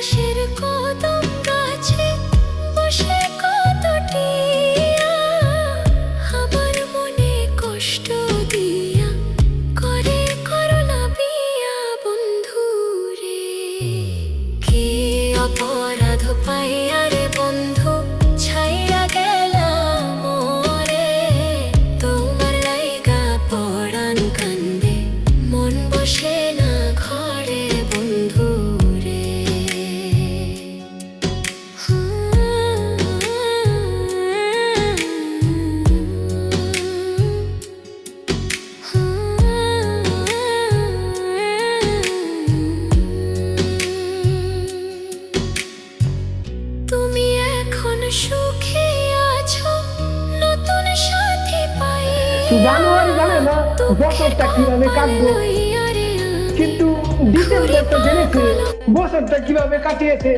পাশের কদম গাছে বসে কতটিয়া আমার মনে কষ্ট দিয়া করে করলা বিয়া বন্ধু রে। কি অপরাধ পাইয়া রে বন্ধু ছাইরা গেলাম মোরে, তোমার লাইগা পরাণ কান্দে মন বসে না ঘরে বন্ধু রে। তুমি এখন সুখে আছো নতুন সাথী পাই, জানুয়ারি জানে না বছরটা কিভাবে কাটবো, কিন্তু ডিসেম্বর তো জেনেছে বছরটা কিভাবে কাটিয়েছে।